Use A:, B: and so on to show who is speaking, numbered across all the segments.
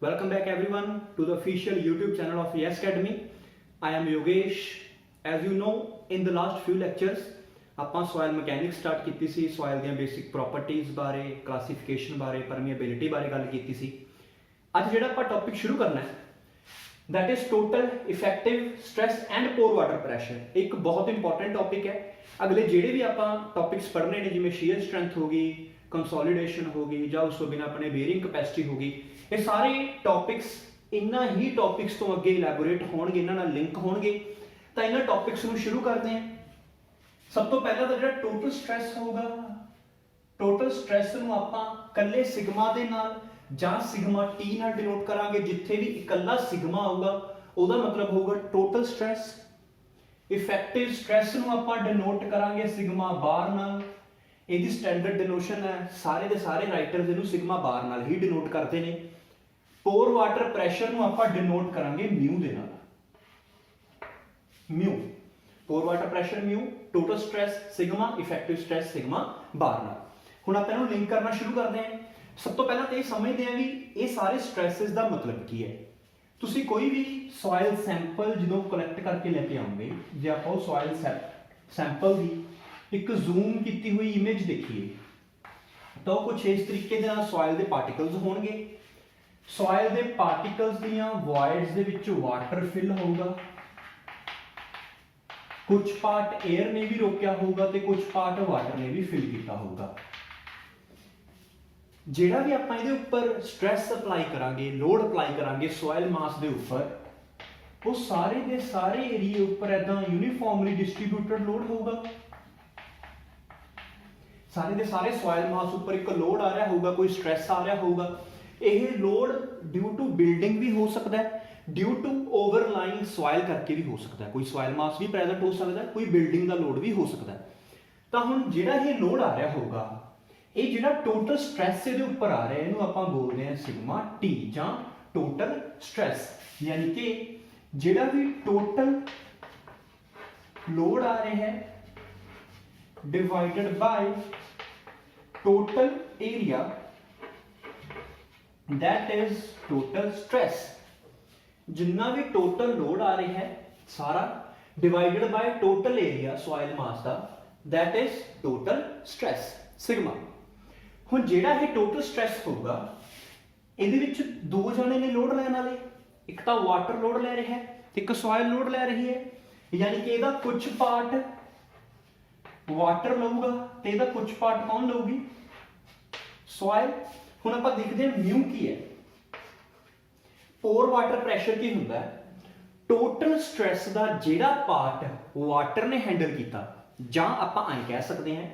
A: Welcome back everyone to the official YouTube channel of Yes Academy. I am Yogesh. As you know, in the last few lectures, ਆਪਾਂ soil mechanics start ਕੀਤੀ ਸੀ, soil ਦੀਆਂ basic properties ਬਾਰੇ, classification ਬਾਰੇ, permeability ਬਾਰੇ ਗੱਲ ਕੀਤੀ ਸੀ। ਅੱਜ ਜਿਹੜਾ ਆਪਾਂ topic ਸ਼ੁਰੂ ਕਰਨਾ ਹੈ, that is total effective stress and pore water pressure। ਇੱਕ ਬਹੁਤ important topic ਹੈ। ਅਗਲੇ ਜਿਹੜੇ ਵੀ ਆਪਾਂ topics ਪੜ੍ਹਨੇ ਨੇ, ਜਿਵੇਂ shear strength ਹੋ ਗਈ, consolidation ਹੋ ਗਈ, ਜਾਂ ਉਸ ਤੋਂ ਬਿਨਾਂ ਆਪਣੇ bearing capacity ਹੋ ਗਈ, ਇਹ ਸਾਰੇ ਟੌਪਿਕਸ ਇਹਨਾਂ ਹੀ ਟੌਪਿਕਸ ਤੋਂ ਅੱਗੇ ਇਲੈਬੋਰੇਟ ਹੋਣਗੇ, ਇਹਨਾਂ ਨਾਲ ਲਿੰਕ ਹੋਣਗੇ। ਤਾਂ ਇਹਨਾਂ ਟੌਪਿਕਸ ਨੂੰ ਸ਼ੁਰੂ ਕਰਦੇ ਹਾਂ। ਸਭ ਤੋਂ ਪਹਿਲਾਂ ਤਾਂ ਜਿਹੜਾ ਟੋਟਲ ਸਟ੍ਰੈਸ ਹੋਊਗਾ, ਟੋਟਲ ਸਟ੍ਰੈਸ ਨੂੰ ਆਪਾਂ ਇਕੱਲੇ ਸਿਗਮਾ ਦੇ ਨਾਲ ਜਾਂ ਸਿਗਮਾ ਟੀ ਨਾਲ ਡਿਨੋਟ ਕਰਾਂਗੇ। ਜਿੱਥੇ ਵੀ ਇਕੱਲਾ ਸਿਗਮਾ ਆਊਗਾ ਉਹਦਾ ਮਤਲਬ ਹੋਊਗਾ ਟੋਟਲ ਸਟ੍ਰੈਸ। ਇਫੈਕਟਿਵ ਸਟ੍ਰੈਸ ਨੂੰ ਆਪਾਂ ਡਿਨੋਟ ਕਰਾਂਗੇ ਸਿਗਮਾ ਬਾਰ ਨਾਲ। ਇਹਦੀ ਸਟੈਂਡਰਡ ਡਿਨੋਸ਼ਨ ਹੈ, ਸਾਰੇ ਦੇ ਸਾਰੇ ਰਾਈਟਰਸ ਇਹਨੂੰ ਸਿਗਮਾ ਬਾਰ ਨਾਲ ਹੀ ਡਿਨੋਟ ਕਰਦੇ ਨੇ। ਪੋਰ ਵਾਟਰ ਪ੍ਰੈਸ਼ਰ ਨੂੰ ਆਪਾਂ ਡਿਨੋਟ ਕਰਾਂਗੇ ਮਿਊ ਦੇ ਨਾਲ। Mu, pore water pressure mu, total stress sigma, effective stress sigma bar ਨਾਲ। ਹੁਣ ਆਪਾਂ ਇਹਨੂੰ ਲਿੰਕ ਕਰਨਾ ਸ਼ੁਰੂ ਕਰਦੇ ਹਾਂ। ਸਭ ਤੋਂ ਪਹਿਲਾਂ ਤਾਂ ਇਹ ਸਮਝਦੇ ਹਾਂ ਵੀ ਇਹ ਸਾਰੇ ਸਟ੍ਰੈਸਸ ਦਾ ਮਤਲਬ ਕੀ ਹੈ। ਤੁਸੀਂ ਕੋਈ ਵੀ ਸੋਇਲ ਸੈਂਪਲ ਜਦੋਂ ਕਲੈਕਟ ਕਰਕੇ ਲੈ ਕੇ ਆਉਂਗੇ, ਜੇ ਆਪਾਂ ਉਹ ਸੋਇਲ ਸੈਂਪਲ ਦੀ ਇੱਕ ਜ਼ੂਮ ਕੀਤੀ ਹੋਈ ਇਮੇਜ ਦੇਖੀਏ ਤਾਂ ਉਹ ਕੁਝ ਇਸ ਤਰੀਕੇ ਦੇ ਨਾਲ ਸੋਇਲ ਦੇ ਪਾਰਟੀਕਲਸ ਹੋਣਗੇ। ਸੋਇਲ ਦੇ ਪਾਰਟੀਕਲਸ ਦੀਆਂ ਵੋਇਡਸ ਦੇ ਵਿੱਚ ਵਾਟਰ ਫਿਲ ਹੋਊਗਾ। ਕੁਝ ਪਾਰਟ 에ਅਰ ਨੇ ਵੀ ਰੋਕਿਆ ਹੋਊਗਾ ਤੇ ਕੁਝ ਪਾਰਟ ਵਾਟਰ ਨੇ ਵੀ ਫਿਲ ਕੀਤਾ ਹੋਊਗਾ। ਜਿਹੜਾ ਵੀ ਆਪਾਂ ਇਹਦੇ ਉੱਪਰ ਸਟ੍ਰੈਸ ਅਪਲਾਈ ਕਰਾਂਗੇ, ਲੋਡ ਅਪਲਾਈ ਕਰਾਂਗੇ ਸੋਇਲ ਮਾਸ ਦੇ ਉੱਪਰ, ਉਹ ਸਾਰੇ ਦੇ ਸਾਰੇ ਏਰੀਏ ਉੱਪਰ ਇਦਾਂ ਯੂਨੀਫਾਰਮਲੀ ਡਿਸਟ੍ਰੀਬਿਊਟਡ ਲੋਡ ਹੋਊਗਾ। ਸਾਰੇ ਦੇ ਸਾਰੇ ਸੋਇਲ ਮਾਸ ਉੱਪਰ ਇੱਕ ਲੋਡ ਆ ਰਿਹਾ ਹੋਊਗਾ, ਕੋਈ ਸਟ੍ਰੈਸ ਆ ਰਿਹਾ ਹੋਊਗਾ। ਇਹ ਲੋਡ ਡਿਊ ਟੂ ਬਿਲਡਿੰਗ ਵੀ ਹੋ ਸਕਦਾ ਹੈ, ਡਿਊ ਟੂ ਓਵਰਲਾਈਂਗ ਸੋਇਲ ਕਰਕੇ ਵੀ ਹੋ ਸਕਦਾ ਹੈ। ਕੋਈ ਸੋਇਲ ਮਾਸ ਵੀ ਪ੍ਰੈਜ਼ੈਂਟ ਹੋ ਸਕਦਾ ਹੈ, ਕੋਈ ਬਿਲਡਿੰਗ ਦਾ ਲੋਡ ਵੀ ਹੋ ਸਕਦਾ ਹੈ। ਤਾਂ ਹੁਣ ਜਿਹੜਾ ਇਹ ਲੋਡ ਆ ਰਿਹਾ ਹੋਊਗਾ, ਇਹ ਜਿਹੜਾ ਟੋਟਲ ਸਟ੍ਰੈਸ ਇਹਦੇ ਉੱਪਰ ਆ ਰਿਹਾ, ਇਹਨੂੰ ਆਪਾਂ ਬੋਲਦੇ ਹਾਂ ਸਿਗਮਾ ਟੀ ਜਾਂ ਟੋਟਲ ਸਟ੍ਰੈਸ। ਯਾਨੀ ਕਿ ਜਿਹੜਾ ਵੀ ਟੋਟਲ ਲੋਡ ਆ ਰਿਹਾ ਹੈ divided by total area, that is total stress। जितना भी total load आ रही है सारा divided by total area soil mass the, that is total stress sigma। ਹੁਣ ਜਿਹੜਾ ਇਹ total stress ਹੋਊਗਾ, ਇਹਦੇ ਵਿੱਚ ਦੋ ਜਣੇ ਨੇ ਲੋਡ ਲੈਣ ਵਾਲੇ, ਇੱਕ ਤਾਂ ਵਾਟਰ ਲੋਡ ਲੈ ਰਿਹਾ ਹੈ ਤੇ ਇੱਕ ਸੋਇਲ ਲੋਡ ਲੈ ਰਹੀ ਹੈ। ਯਾਨੀ ਕਿ ਇਹਦਾ ਕੁਝ ਪਾਰਟ ਵਾਟਰ ਲਊਗਾ ਤੇ ਇਹਦਾ ਕੁਝ ਪਾਰਟ ਕੌਣ ਲਊਗੀ? ਸੋਇਲ। ਹੁਣ ਆਪਾਂ ਦੇਖਦੇ ਹਾਂ ਮਿਊ ਕੀ ਹੈ। ਪੋਰ ਵਾਟਰ ਪ੍ਰੈਸ਼ਰ ਕੀ ਹੁੰਦਾ ਹੈ? ਟੋਟਲ ਸਟ੍ਰੈਸ ਦਾ ਜਿਹੜਾ ਪਾਰਟ ਵਾਟਰ ਨੇ ਹੈਂਡਲ ਕੀਤਾ, ਜਾਂ ਆਪਾਂ ਐਂ ਕਹਿ ਸਕਦੇ ਹਾਂ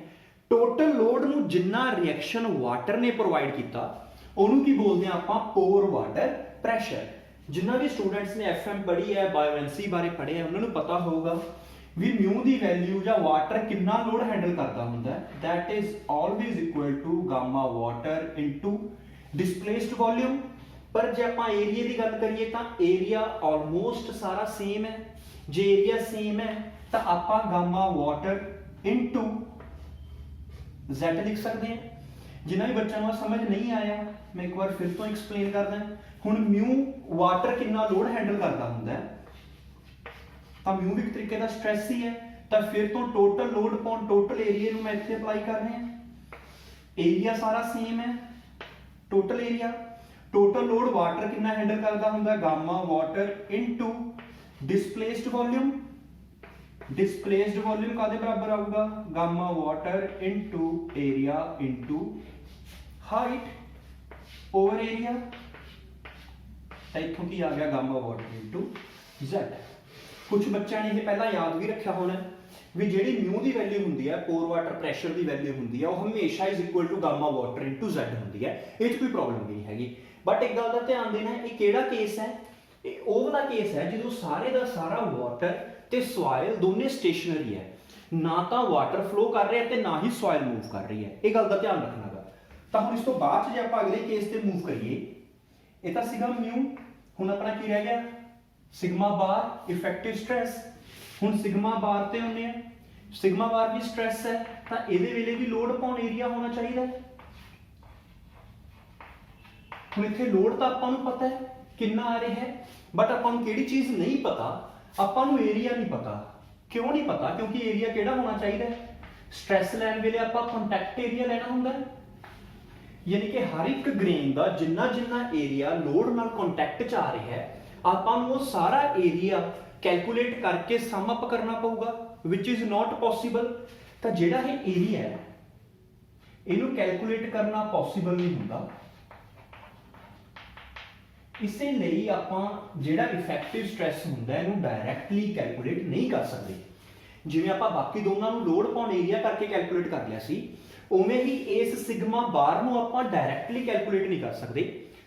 A: ਟੋਟਲ ਲੋਡ ਨੂੰ ਜਿੰਨਾ ਰਿਐਕਸ਼ਨ ਵਾਟਰ ਨੇ ਪ੍ਰੋਵਾਈਡ ਕੀਤਾ, ਉਹਨੂੰ ਕੀ ਬੋਲਦੇ ਆ ਆਪਾਂ? ਪੋਰ ਵਾਟਰ ਪ੍ਰੈਸ਼ਰ। ਜਿੰਨਾ ਵੀ ਸਟੂਡੈਂਟਸ ਨੇ FM ਪੜ੍ਹੀ ਹੈ, ਬਾਇਓਐਨਸੀ ਬਾਰੇ ਪੜ੍ਹਿਆ, ਉਹਨਾਂ ਨੂੰ ਪਤਾ ਹੋਊਗਾ ਵੀ ਮਿਊ ਦੀ ਵੈਲਿਊ ਜਾਂ ਵਾਟਰ ਕਿੰਨਾ ਲੋਡ ਹੈਂਡਲ ਕਰਦਾ ਹੁੰਦਾ ਹੈ, that is always equal to gamma water into displaced volume। ਪਰ ਜੇ ਆਪਾਂ ਏਰੀਆ ਦੀ ਗੱਲ ਕਰੀਏ ਤਾਂ ਏਰੀਆ ਆਲਮੋਸਟ ਸਾਰਾ ਸੇਮ ਹੈ। ਜੇ ਏਰੀਆ ਸੇਮ ਹੈ ਤਾਂ ਆਪਾਂ ਗਾਮਾ ਵਾਟਰ into z ਲਿਖ ਸਕਦੇ ਹਾਂ। ਜਿਨ੍ਹਾਂ ਵੀ ਬੱਚਿਆਂ ਨੂੰ ਸਮਝ ਨਹੀਂ ਆਇਆ, ਮੈਂ ਇੱਕ ਵਾਰ ਫਿਰ ਤੋਂ ਐਕਸਪਲੇਨ ਕਰਦਾ। ਹੁਣ ਮਿਊ ਵਾਟਰ ਕਿੰਨਾ ਲੋਡ ਹੈਂਡਲ ਕਰਦਾ ਹੁੰਦਾ ਹੈ, ਤਾਂ ਮਿਊ ਵੀ ਇੱਕ ਤਰੀਕੇ ਦਾ ਸਟ੍ਰੈਸ ਹੀ ਹੈ। ਤਾਂ ਫਿਰ ਤੋਂ total load upon total area ਨੂੰ ਮੈਂ ਇੱਥੇ ਅਪਲਾਈ ਕਰ ਰਿਹਾ। ਏਰੀਆ ਸਾਰਾ ਸੇਮ ਹੈ, total area. Total load water ਕਿੰਨਾ ਹੈਂਡਲ ਕਰਦਾ ਹੁੰਦਾ? Gamma water into displaced volume. Displaced volume ਕਾਦੇ ਬਰਾਬਰ ਆਊਗਾ? Gamma water into area into height over area. ਤਾਂ ਇੱਥੋਂ ਕੀ ਆ ਗਿਆ? Gamma water into z। ਕੁਝ ਬੱਚਿਆਂ ਨੇ ਇਹ ਪਹਿਲਾਂ ਯਾਦ ਵੀ ਰੱਖਿਆ ਹੋਣਾ ਵੀ ਜਿਹੜੀ ਮਿਊ ਦੀ ਵੈਲਿਊ ਹੁੰਦੀ ਹੈ, ਪੋਰ ਵਾਟਰ ਪ੍ਰੈਸ਼ਰ ਦੀ ਵੈਲਿਊ ਹੁੰਦੀ ਹੈ, ਉਹ ਹਮੇਸ਼ਾ is equal to gamma water into z ਹੁੰਦੀ ਹੈ। ਇਹ 'ਚ ਕੋਈ ਪ੍ਰੋਬਲਮ ਨਹੀਂ ਹੈਗੀ। ਬਟ ਇੱਕ ਗੱਲ ਦਾ ਧਿਆਨ ਦੇਣਾ, ਇਹ ਕਿਹੜਾ ਕੇਸ ਹੈ? ਇਹ ਉਹ ਵਾਲਾ ਕੇਸ ਹੈ ਜਦੋਂ ਸਾਰੇ ਦਾ ਸਾਰਾ ਵਾਟਰ ਤੇ ਸੋਇਲ ਦੋਨੇ ਸਟੇਸ਼ਨਰੀ ਹੈ, ਨਾ ਤਾਂ ਵਾਟਰ ਫਲੋ ਕਰ ਰਿਹਾ ਤੇ ਨਾ ਹੀ ਸੋਇਲ ਮੂਵ ਕਰ ਰਹੀ ਹੈ। ਇਹ ਗੱਲ ਦਾ ਧਿਆਨ ਰੱਖਣਾ ਗਾ। ਤਾਂ ਹੁਣ ਇਸ ਤੋਂ ਬਾਅਦ 'ਚ ਜੇ ਆਪਾਂ ਅਗਲੇ ਕੇਸ ਤੇ ਮੂਵ ਕਰੀਏ, ਇਹ ਤਾਂ ਸੀਗਾ ਮਿਊ। ਹੁਣ ਆਪਣਾ ਕੀ ਰਹਿ ਗਿਆ? सिग्मा बार इफेक्टिव स्ट्रेस। हुण सिग्मा बार ते आउंदे आ, सिग्मा बार भी स्ट्रेस है तो इहदे वेले भी लोड अपॉन एरिया होना चाहिए। ਹੁਣ ਇੱਥੇ ਲੋਡ ਤਾਂ ਆਪਾਂ ਨੂੰ ਪਤਾ ਹੈ ਕਿੰਨਾ ਆ ਰਿਹਾ ਹੈ, ਬਟ ਆਪਾਂ ਨੂੰ ਕਿਹੜੀ ਚੀਜ਼ ਨਹੀਂ ਪਤਾ, ਆਪਾਂ ਨੂੰ ਏਰੀਆ ਨਹੀਂ ਪਤਾ। ਕਿਉਂ ਨਹੀਂ ਪਤਾ? ਕਿਉਂਕਿ ਏਰੀਆ ਕਿਹੜਾ ਹੋਣਾ ਚਾਹੀਦਾ ਹੈ? ਸਟ੍ਰੈਸ ਲੈਣ ਵੇਲੇ ਆਪਾਂ ਕੰਟੈਕਟ ਏਰੀਆ ਲੈਣਾ ਹੁੰਦਾ ਹੈ, ਯਾਨੀ ਕਿ ਹਰ ਇੱਕ ਗ੍ਰੇਨ ਦਾ ਜਿੰਨਾ ਜਿੰਨਾ ਏਰੀਆ ਲੋਡ ਨਾਲ ਕੰਟੈਕਟ 'ਚ ਆ ਰਿਹਾ ਹੈ, ਆਪਾਂ ਨੂੰ ਉਹ ਸਾਰਾ ਏਰੀਆ ਕੈਲਕੂਲੇਟ ਕਰਕੇ ਸਮ ਅਪ ਕਰਨਾ ਪਊਗਾ, ਵਿਚ ਇਜ਼ ਨਾਟ ਪੋਸੀਬਲ। ਤਾਂ ਜਿਹੜਾ ਇਹ ਏਰੀਆ ਹੈ ਇਹਨੂੰ ਕੈਲਕੂਲੇਟ ਕਰਨਾ ਪੋਸੀਬਲ ਨਹੀਂ ਹੁੰਦਾ, ਇਸੇ ਲਈ ਆਪਾਂ ਜਿਹੜਾ ਇਫੈਕਟਿਵ ਸਟ੍ਰੈਸ ਹੁੰਦਾ ਇਹਨੂੰ ਡਾਇਰੈਕਟਲੀ ਕੈਲਕੂਲੇਟ ਨਹੀਂ ਕਰ ਸਕਦੇ। ਜਿਵੇਂ ਆਪਾਂ ਬਾਕੀ ਦੋਨਾਂ ਨੂੰ ਲੋਡ ਪਾਉਣ ਏਰੀਆ ਕਰਕੇ ਕੈਲਕੂਲੇਟ ਕਰ ਲਿਆ ਸੀ, ਉਵੇਂ ਹੀ ਇਸ ਸਿਗਮਾ ਬਾਰ ਨੂੰ ਆਪਾਂ ਡਾਇਰੈਕਟਲੀ ਕੈਲਕੂਲੇਟ ਨਹੀਂ ਕਰ ਸਕਦੇ।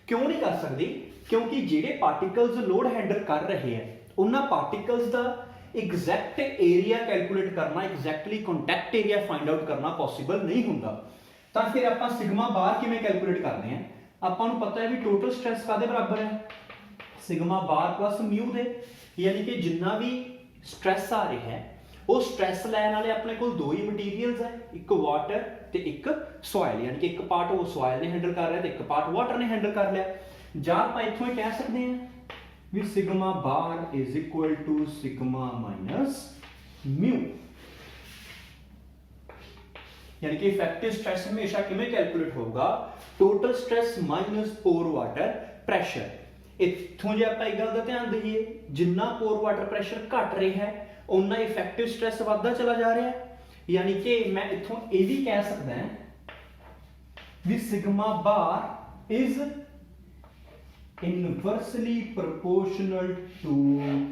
A: ਕਿਉਂ ਨਹੀਂ ਕਰ ਸਕਦੇ? ਕਿਉਂਕਿ ਜਿਹੜੇ ਪਾਰਟੀਕਲਸ ਲੋਡ ਹੈਂਡਲ ਕਰ ਰਹੇ ਆ ਉਹਨਾਂ ਪਾਰਟੀਕਲਸ ਦਾ ਐਗਜ਼ੈਕਟ ਏਰੀਆ ਕੈਲਕੂਲੇਟ ਕਰਨਾ, exactly contact area find out ਕਰਨਾ ਪੋਸੀਬਲ ਨਹੀਂ ਹੁੰਦਾ। ਤਾਂ ਫਿਰ ਆਪਾਂ ਸਿਗਮਾ ਬਾਰ ਕਿਵੇਂ ਕੈਲਕੂਲੇਟ ਕਰਦੇ ਹਾਂ? ਆਪਾਂ ਨੂੰ ਪਤਾ ਹੈ ਵੀ ਟੋਟਲ ਸਟ੍ਰੈਸ ਕਾਦੇ ਬਰਾਬਰ ਹੈ? ਸਿਗਮਾ ਬਾਰ ਪਲਸ ਮਿਊ ਦੇ, ਯਾਨੀ ਕਿ ਜਿੰਨਾ ਵੀ ਸਟ੍ਰੈਸ ਆ ਰਿਹਾ ਹੈ ਉਹ ਸਟ੍ਰੈਸ ਲੈਣ ਵਾਲੇ ਆਪਣੇ ਕੋਲ ਦੋ ਹੀ ਮਟੀਰੀਅਲਸ ਹੈ, ਇੱਕ ਵਾਟਰ ਤੇ ਇੱਕ ਸੋਇਲ, ਯਾਨੀ ਕਿ ਇੱਕ ਪਾਰਟ ਉਹ ਸੋਇਲ ਨੇ ਹੈਂਡਲ ਕਰ ਰਿਹਾ ਤੇ ਇੱਕ ਪਾਰਟ ਵਾਟਰ ਨੇ ਹੈਂਡਲ ਕਰ ਲਿਆ। ਜਾਂ ਆਪਾਂ ਇੱਥੋਂ ਹੀ ਕਹਿ ਸਕਦੇ ਹਾਂ ਵੀ sigma bar is equal to sigma minus mu, यानी कि इफेक्टिव स्ट्रेस हमेशा किमें कैलकुलेट होगा? Total stress minus pore water pressure. इत्थों जे आपां इह गल दा ध्यान दईए, जिन्ना पोर वाटर प्रेशर घट रहा है उन्ना इफेक्टिव स्ट्रेस वधदा चला जा रहा है। यानी कि मैं इत्थों यह भी कह सकदा हां भी sigma bar is inversely proportional to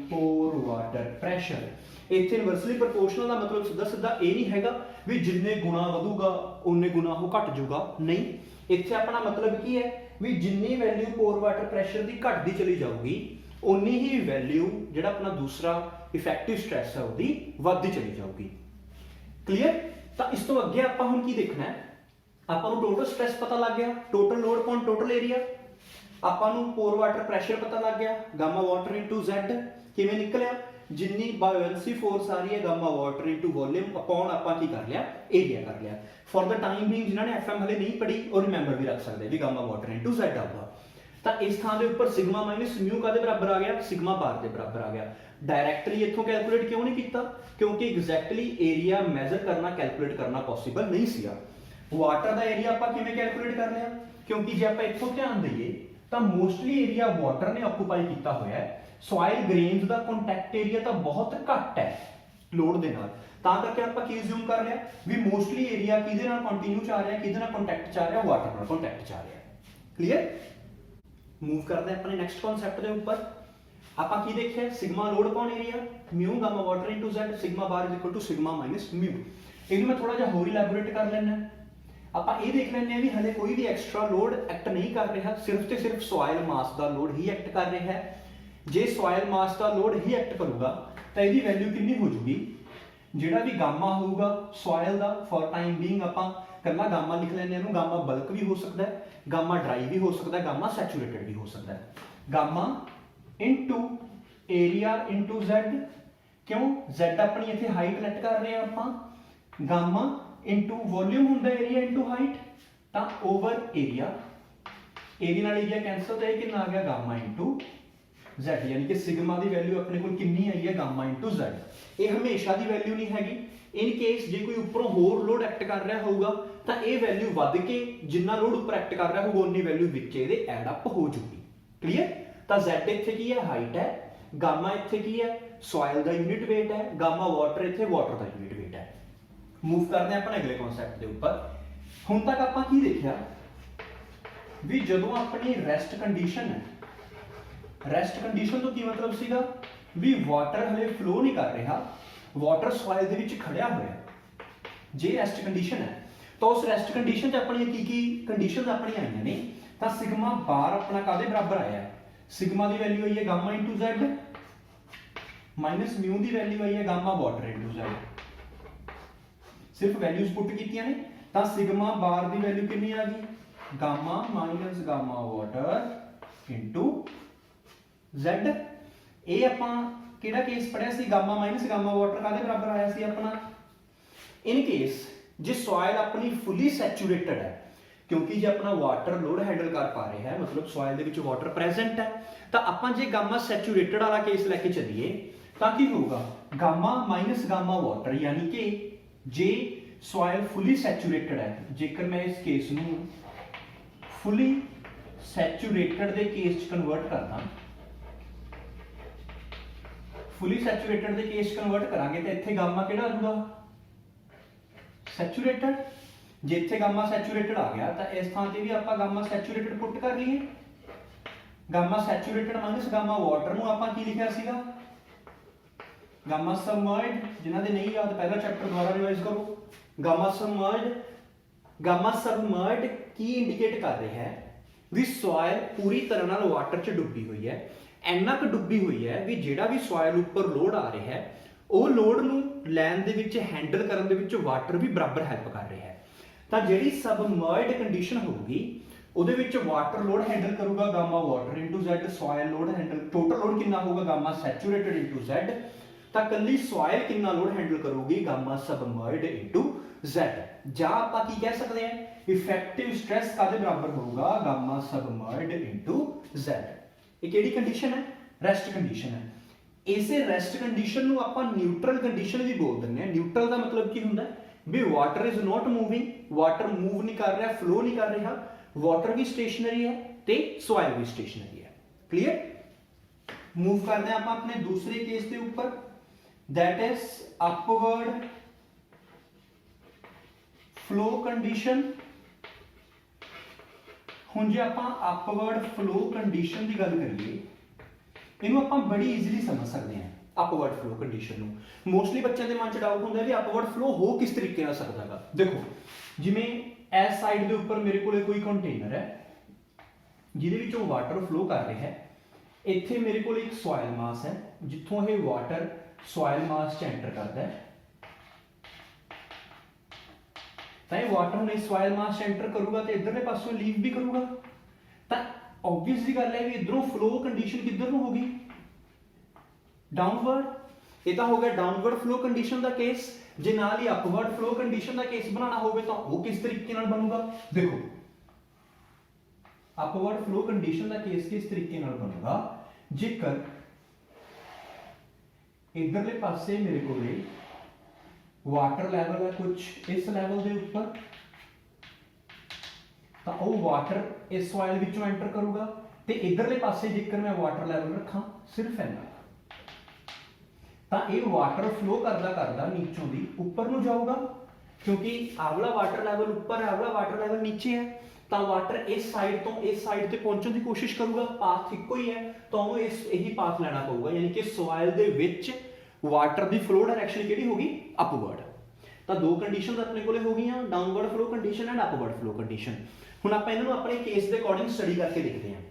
A: pore water pressure. इत्थे इनवर्सली प्रोपोर्शनल का मतलब सीधा सीधा ये नहीं हैगा भी जिन्ने गुणा वधूगा उन्ने गुणा वो घट जाऊगा, नहीं। इत्थे अपना मतलब की है भी जिन्नी वैल्यू पोर वाटर प्रेशर की घटती चली जाऊगी उन्नी ही वैल्यू जिहड़ा अपना दूसरा इफेक्टिव स्ट्रैस है उसकी वधदी चली जाऊगी। क्लीयर? तो इस तो अगे आपां हुण की देखना है? आपां नूं टोटल स्ट्रैस पता लग गया, total load upon total area. आपां नूं पोर वाटर प्रेशर पता लग गया, गामा वाटर इंटू Z किवें निकलिया? जिन्नी बायोएंसी फोर्स आ रही है gamma water into volume upon आपां की कर लिया? एरिया कर लिया। फॉर द टाइम बीइंग जिन्होंने FM हले नहीं पढ़ी और रिमेंबर भी रख सकते भी गामा वाटर इंटू Z आऊगा। तो इस थां दे उपर सिग्मा माइनस म्यू कादे बराबर आ गया? सिग्मा बार के बराबर आ गया। डायरैक्टली इत्थों कैलकुलेट क्यों नहीं किया? क्योंकि एग्जैक्टली एरिया मैजर करना कैलकुलेट करना पॉसिबल नहीं सीगा। वाटर का एरिया आपां किवें कैलकुलेट कर लिया? क्योंकि जे आपां इत्थों ध्यान दईए तो मोस्टली एरिया वाटर ने ऑक्यूपाई किया होया है। सॉइल ग्रेन्स का कॉन्टैक्ट एरिया तो बहुत घट है लोड के नाल, तां करके आपां की अज्यूम कर लिया भी मोस्टली एरिया किहदे नाल कंटिन्यू च आ रहा है, किहदे नाल कॉन्टैक्ट च आ रहा है? वाटर नाल कॉन्टैक्ट च आ रहा है। क्लीयर? मूव करते हैं अपने नैक्सट कॉन्सैप्ट के उपर। आपां की देखिए? Sigma load upon area mu gamma water into Z, sigma bar is equal to sigma minus mu. इहनूं मैं थोड़ा जिहा होर इलैबोरेट कर लैना। आपां ये देख लैंदे भी हले कोई भी एक्सट्रा लोड एक्ट नहीं कर रहा, सिर्फ तो सिर्फ सॉइल मास का लोड ही एक्ट कर रहा है। जे सॉइल मास का लोड ही एक्ट करूगा तो यदि वैल्यू कितनी हो जूगी? जिहड़ा भी गामा होगा सॉइल का फॉर टाइम बीइंग आपां कल्ला गामा लिख लैंदे हैं, गामा बल्क भी हो सकता है, गामा ड्राई भी हो सकता है, गामा सैचुरेटेड भी हो सकता है। Gamma into area into Z, क्यों? Z अपनी इत्थे हाइट लैट कर रहे हैं आपां, गामा इनटू वॉल्यूम हुंदा एरिया इनटू हाइट, तां ओवर एरिया, एरिया नाल एरिया कैंसल, तो ये कितना आ गया? गामा इनटू Z, यानी कि सिग्मा की वैल्यू अपने को कितनी आई है? Gamma into Z। ये हमेशा की वैल्यू नहीं हैगी। इन केस जे कोई उपरों होर लोड एक्ट कर रहा होगा तो ये वैल्यू वध के जिन्ना लोड उपर एक्ट कर रहा होगा उन्नी वैल्यू विच इहदे ऐड अप हो जूगी। क्लीयर? तो Z इत्थे की है? हाइट है। गामा इत्थे की है? सॉइल का यूनिट वेट है। गामा वाटर इत्थे वाटर का यूनिट वेट है। मूव करते हैं अपने अगले कॉन्सैप्ट के उपर। हुण तक आपां की देखिया भी जदों अपनी रेस्ट कंडीशन है, रेस्ट कंडीशन तो की मतलब सीगा भी वाटर हले फ्लो नहीं कर रहा, वाटर सॉइल दे विच खड़िया होया। जे रेस्ट कंडीशन है तो उस रेस्ट कंडीशन च अपनी की कंडीशन अपनी आईयां ने, तो सिग्मा बार अपना कादे बराबर आया? सिग्मा की वैल्यू आई है gamma into Z minus mu की वैल्यू आई है गामा वाटर इंटू Z। सिर्फ वैल्यूज पुट कीतियां ने, तो सिग्मा बार की वैल्यू कितनी आ गई? Gamma minus gamma water into Z। ये आपां किहड़ा केस पढ़िया सी? गामा माइनस गामा वाटर कादे बराबर आया सी अपना? इन केस जे सॉइल अपनी फुली सैचुरेटेड है, क्योंकि जे अपना वाटर लोड हैंडल कर पा रहा है मतलब सॉइल दे विच वाटर प्रेजेंट है, तो आपां जे गामा सैचुरेटेड वाला केस लैके चलीए तो की होगा गामा माइनस गामा वाटर, यानी कि जे सॉइल फुली सैचुरेटेड है, जेकर मैं इस केस नूं फुली सैचुरेटेड दे केस च कन्वर्ट करदा, फुली सैचुरेटेड दे केस कन्वर्ट करांगे तो इत्थे गामा किहड़ा आ जाऊगा सैचुरेटेड। जे इत्थे गामा सैचुरेटेड आ गया तो इस थां ते भी आपां गामा सैचुरेटेड पुट कर लईए। Gamma saturated minus gamma water नूं आपां की लिखिया सीगा गामा सबमर्ज्ड, जिन्हां दे नहीं याद पहला चैप्टर दोबारा रिवाइज करो। गामा सबमर्ज्ड की इंडिकेट कर रहा है भी सॉइल पूरी तरह नाल वाटर च डुबी हुई है, इन्ना क डुबी हुई है भी जिहड़ा भी सॉइल उपर लोड आ रहा है वो लोड नूं लैन दे विच हैंडल करन दे विच वाटर भी बराबर हैल्प कर रहा है। तो जिहड़ी सबमर्ज्ड कंडीशन होगी ਉਹਦੇ ਵਿੱਚ वाटर लोड हैंडल करूगा gamma water into Z, soil load handle total load कितना होगा गामा सैचुरेटेड इंटू Z, तो कल्ली सॉइल कितना लोड हैंडल करूगी गामा सबमर्ज्ड इंटू Z। ਜਾਂ ਆਪਾਂ ਕੀ ਕਹਿ ਸਕਦੇ ਹਾਂ इफेक्टिव स्ट्रेस कादे बराबर होगा गामा सबमर्ज्ड इंटू Z। ਇਹ ਕਿਹੜੀ कंडीशन है रेस्ट कंडीशन है। ਇਸੇ रेस्ट कंडीशन ਨੂੰ ਆਪਾਂ न्यूट्रल कंडीशन भी बोल ਦਿੰਦੇ ਹਾਂ। न्यूट्रल ਦਾ मतलब ਕੀ ਹੁੰਦਾ भी water is not moving, water move नहीं कर रहा, फ्लो नहीं कर रहा, वाटर भी स्टेशनरी है ते सॉइल भी स्टेशनरी है। क्लियर। मूव करते हैं आप अपने दूसरे केस के ऊपर, that is upward flow condition. हुण जे आपां अपवर्ड फ्लो कंडीशन की गल करिए इहनूं आपां बड़ी ईजीली समझ सकते हैं। अपवर्ड फ्लो कंडीशन नूं मोस्टली बच्चों के मन च डाउट होंदा है भी अपवर्ड फ्लो हो किस तरीके नाल सकदा है। देखो जिवें इस साइड के उपर मेरे को कोई कंटेनर है जिहदे विचों वाटर फ्लो कर रहा है, इत्थे मेरे को एक सॉइल मास है जिथों ये वाटर सॉइल मास च एंटर करता है, तो ये वाटर हुण इस सॉइल मास च एंटर करूगा तो इधरले पासों लीव भी करूगा, तो ऑब्वियस दी गल है भी इधरों फ्लो कंडीशन किधर नूं होगी डाउनवर्ड। ये तो हो गया डाउनवर्ड फ्लो कंडीशन का केस। जे नाल ही अपवर्ड फ्लो कंडीशन का केस बनाना होवे तो वो किस तरीके नाल बनूगा। देखो अपवर्ड फ्लो कंडीशन का केस किस तरीके नाल बनूगा, जेकर इधरले पासे मेरे को वाटर लेवल है कुछ इस लेवल के ऊपर, तो वो वाटर इस सॉइल विचों एंटर करूगा, ते इधरले पासे जेकर मैं वाटर लेवल रखा सिर्फ इन्ना, तो ये वाटर फ्लो करदा करदा नीचों दी ऊपर नूं जाऊगा, क्योंकि आवला वाटर लेवल ऊपर है आवला वाटर लेवल नीचे है, तो वाटर इस साइड तो इस साइड ते पहुंचने की कोशिश करूगा, पाथ इक्को ही है तो इस यही पाथ लेना पऊगा, यानी कि सॉइल दे विच वाटर दी फ्लो डायरेक्शन किहड़ी होगी अपवर्ड। तो दो कंडीशन अपने कोले हो गई downward flow condition and upward flow condition. हुण आपां इन्हां नूं अपने केस के अकॉर्डिंग स्टडी करके देखते हैं।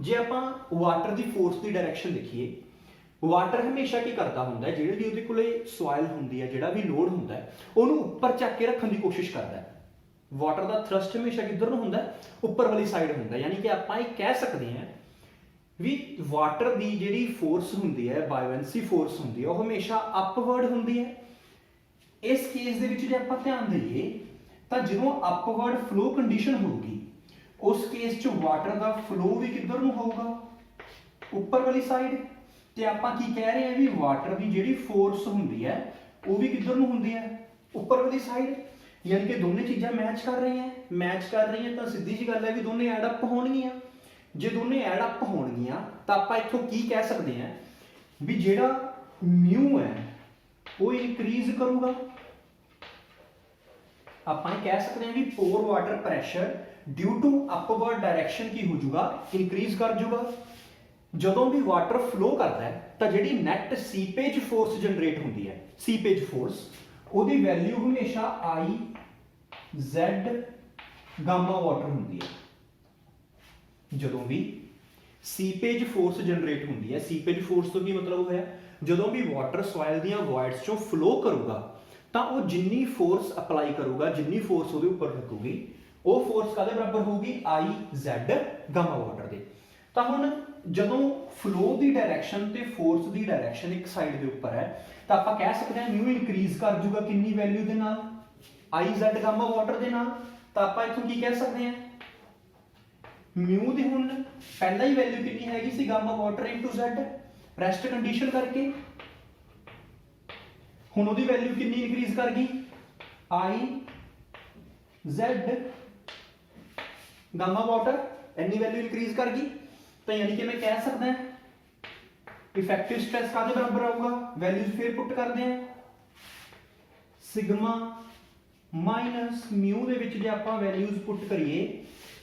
A: जे आपां वाटर की फोर्स की डायरेक्शन देखिए, वाटर हमेशा की करता होंदा है जिहड़ी भी उहदे कोले सॉइल हुंदी है जिहड़ा भी लोड हुंदा है उहनूं उपर चक के रखण की कोशिश करता है। वाटर का थ्रस्ट हमेशा किधर नूं हुंदा है उपर वाली साइड हुंदा है, यानी कि आपां ये कह सकते हैं भी वाटर की जिहड़ी फोर्स हुंदी है बायोएंसी फोर्स हुंदी है वो हमेशा अपवर्ड हुंदी है। इस केस दे विच जे आपां ध्यान दईए तो जदों अपवर्ड फ्लो कंडीशन होगी उस केस च वाटर का फ्लो भी किधर नूं होगा उपर वाली साइड, ते आपां की कह रहे हैं भी वाटर की जिहड़ी फोर्स हुंदी है वो भी किधर नूं हुंदी है उपर वाली साइड, यानी कि दोनों चीज़ां मैच कर रही हैं तो सीधी जी गल है भी दोनों एड अप होणगियां। जे दोनों एड अप होणगियां तो आपां इत्थों की कह सकते हैं भी जिहड़ा म्यू है वो इंक्रीज करूगा। आपां कह सकते हैं भी pore water pressure due to upward direction की हो जाऊगा इंक्रीज कर जाऊगा। जदों भी वाटर फ्लो करता है तो जिहड़ी नैट सीपेज फोर्स जनरेट होंदी है, सीपेज फोर्स ਉਹਦੀ वैल्यू हमेशा आई Z गामा वाटर होंदी है। जदों भी सीपेज फोर्स जनरेट होंदी है, सीपेज फोर्स तो की मतलब होया जदों भी वाटर सॉइल दियां वॉइड्स चों फ्लो करूगा तो वो जिन्नी फोर्स अप्लाई करूगा जिन्नी फोर्स ਉਹਦੇ ਉੱਪਰ लगूगी वो फोर्स कादे बराबर होगी आई Z गामा वाटर दे। तो हुण जदों फ्लो की डायरेक्शन ते फोर्स की डायरेक्शन एक साइड के उपर है तो आप कह सकते हैं म्यू इंक्रीज कर जूगा कितनी वैल्यू के नाल आई Z गामा वाटर के नाल, ਤਾਂ ਆਪਾਂ ਇਥੋਂ ਕੀ ਕਹਿ ਸਕਦੇ ਹਾਂ, ਮਿਊ ਦੀ ਹੁਣ ਪਹਿਲਾਂ ਹੀ ਵੈਲਿਊ ਕਿੰਨੀ ਹੈਗੀ ਸੀ gamma water into Z, rest condition ਕਰਕੇ ਹੁਣ ਉਹਦੀ ਵੈਲਿਊ ਕਿੰਨੀ ਇਨਕਰੀਜ਼ ਕਰ ਗਈ, आई जेड गामा वाटर इन्नी वैल्यू इंक्रीज कर गई। तो यानी कि मैं कह सकता है इफेक्टिव स्ट्रेस कादे बराबर आऊगा, वैल्यूज फिर पुट करते हैं, सिग्मा माइनस म्यू दे विच जे आपां वैल्यूज पुट करिए,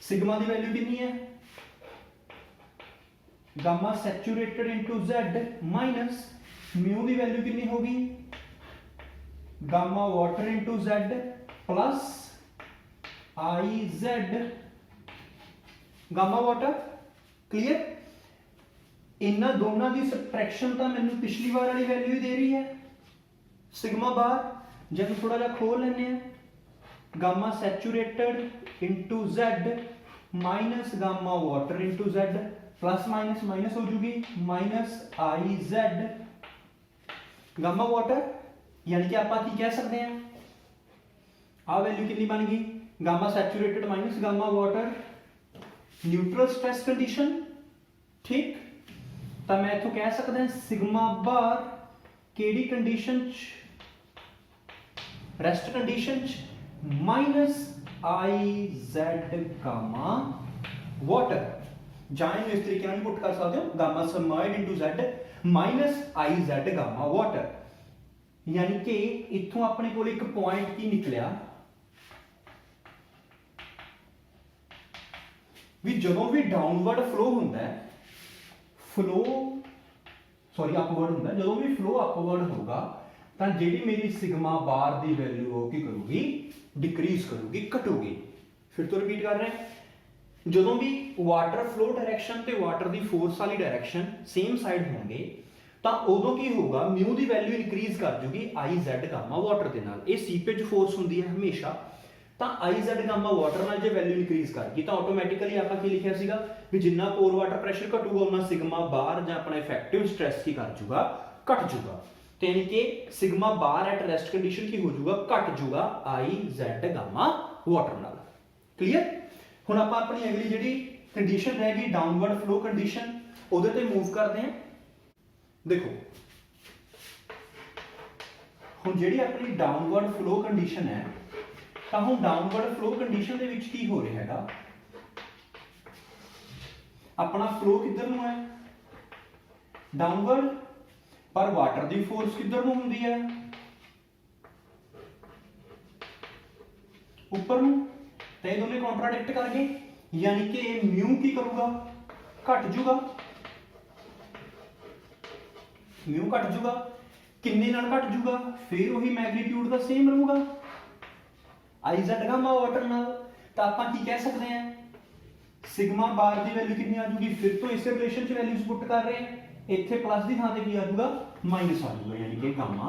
A: सिग्मा दी वैल्यू कितनी है, gamma saturated into Z minus mu दी वैल्यू कितनी होगी, gamma water into Z plus i Z gamma water. Clear? इन्हां दोनों की सबट्रैक्शन तो मैंने पिछली बार वाली वैल्यू ही दे रही है, सिग्मा बार जब थोड़ा जा खोल लेने हैं, gamma saturated into Z minus gamma water into Z plus minus minus हो जूगी minus i Z gamma water. यानी कि आप की कह सकते हैं आ वैल्यू कितनी बन गई, gamma saturated minus gamma water, neutral stress condition. ठीक, तो मैं इथों कह सकता है sigma bar KD condition rest condition minus i Z gamma water, जाए इस तरीके नहीं पुट कर सकते हो, gamma submerged into Z minus i Z gamma water. यानी कि इथों अपने को एक पॉइंट की निकलिया भी जदों भी डाउनवर्ड फ्लो होंदा है, फ्लो सॉरी अपवर्ड होंदा है, जदों भी फ्लो अपवर्ड होगा तो जिहड़ी मेरी सिग्मा बार की वैल्यू हो की करूगी, डिक्रीज करूगी, घटूगी। फिर तो रिपीट कर रहे हैं, जदों भी वाटर फ्लो डायरैक्शन ते वाटर की फोर्स वाली डायरैक्शन सेम साइड होंगे तो उदों की होगा, म्यू की वैल्यू इनक्रीज कर जूगी आई जेड गामा वाटर के नाल। ये सीपेज फोर्स होंदी है हमेशा, तो आई जेड गामा वाटर नाल जे वैल्यू इनक्रीज कर गई तो ऑटोमैटिकली आप की लिखिया सीगा भी जिन्ना पोर वाटर प्रेशर घटूगा उन्ना सिग्मा बार जां अपना इफेक्टिव स्ट्रेस की कर जूगा, घट जूगा। तो यानी कि sigma bar at rest condition की हो जूगा, घट जूगा आई जेड गामा वाटर नाल। क्लीयर? हुण आपां अपनी अगली जिहड़ी कंडीशन रह गई डाउनवर्ड फ्लो कंडीशन, उहदे ते मूव करते हैं। देखो हुण जिहड़ी अपनी डाउनवर्ड फ्लो कंडीशन है, तो हुण डाउनवर्ड फ्लो कंडीशन दे विच की हो रहा हैगा, अपना फ्लो किधर नूं है, डाउनवर्ड, पर वाटर की फोर्स किधर नूं हुंदी है, उपर नूं। तो ये दोनों कॉन्ट्राडिक्ट कर गए, यानी कि म्यू की करूगा, घट जूगा, म्यू घट जूगा, किन्ने नाल घट जूगा, फिर वही मैग्नीट्यूड का सेम रहूगा आई जेड गामा वाटर नाल। तो आप की कह सकते हैं सिग्मा बार की वैल्यू कितनी आ जूगी, फिर तो इस रिलेशन च वैल्यूज पुट कर रहे हैं, इत्थे प्लस की थां ते की आ जूगा माइनस आ जूगा, यानी कि gamma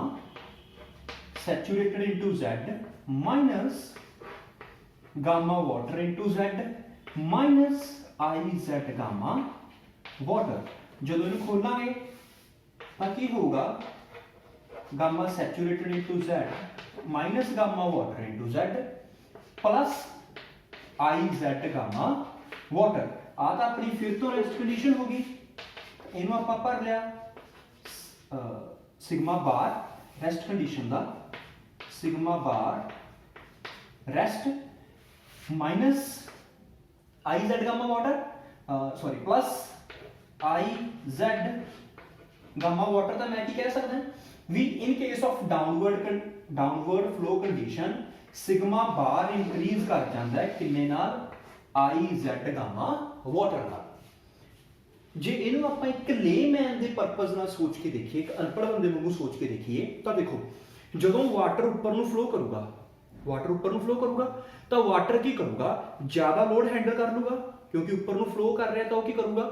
A: saturated into Z minus gamma water into Z minus i Z gamma water. जदों इन्हूं खोलांगे तो की होगा, gamma saturated into Z minus gamma water into Z plus i Z gamma water. आ तो अपनी फिर तो रेस्ट कंडीशन होगी, इनू आपां भर लिया सिग्मा बार रेस्ट कंडीशन का, sigma bar raised minus i Z gamma water sorry plus i Z gamma water. तो मैं कह सकता भी in case of downward flow condition sigma bar increase कर जाता है किन्ने नाल, आई जेड गामा वाटर नाल। जे इनू आप एक लेमैन के परपज नाल सोच के देखिए, एक अनपढ़ बंदे वांगू सोच के देखिए, तो देखो जदों वाटर उपर नूं फ्लो करूगा, वाटर उपर नूं फ्लो करूगा तो वाटर की करूगा, ज्यादा लोड हैंडल कर लूगा, क्योंकि उपर नूं फ्लो कर रहा है तो की करूगा,